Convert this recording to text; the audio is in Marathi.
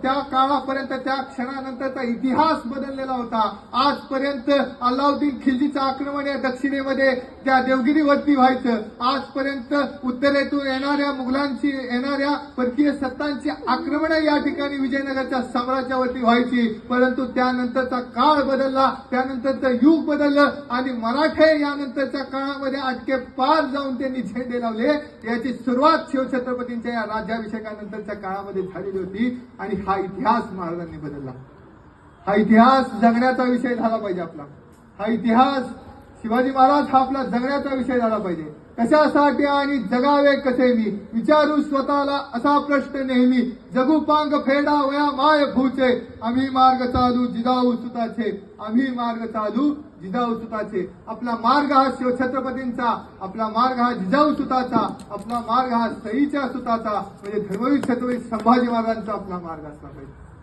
त्या काळापर्यंत त्या क्षणानंतरचा इतिहास बदललेला होता। आजपर्यंत अल्लाउद्दीन खिल्जीचं आक्रमण या दक्षिणेमध्ये त्या देवगिरीवरती व्हायचं, आजपर्यंत उत्तरेतून येणाऱ्या मुघलांची येणाऱ्या परकीय सत्तांची आक्रमण या ठिकाणी विजयनगरच्या साम्राज्यावरती व्हायची। परंतु त्यानंतरचा काळ बदलला, त्यानंतरचं युग बदललं आणि मराठे यानंतरच्या काळामध्ये अटके पार जाऊन त्यांनी झेंडे लावले। याची सुरुवात शिवछत्रपतींच्या या राज्याभिषेकानंतरच्या काळामध्ये झालेली होती आणि हा इतिहास महाराजांनी बदलला। हा इतिहास जगण्याचा विषय झाला पाहिजे आपला। हा इतिहास शिवाजी महाराज हा आपला जगण्याचा विषय झाला पाहिजे। कशासाठी आणि जगावे कसे मी, विचारू स्वतःला असा प्रश्न नेहमी। जगू पांग फेडा वया माय भूचे, आम्ही मार्ग चालू जिजाऊ सुताचे, आम्ही मार्ग चालू जिजाऊ सुताचे। आपला मार्ग हा शिवछत्रपतींचा, आपला मार्ग हा जिजाऊ सुताचा, आपला मार्ग हा सईच्या सुताचा म्हणजे धर्मवीर छत्रपती संभाजी महाराजांचा आपला मार्ग असला पाहिजे।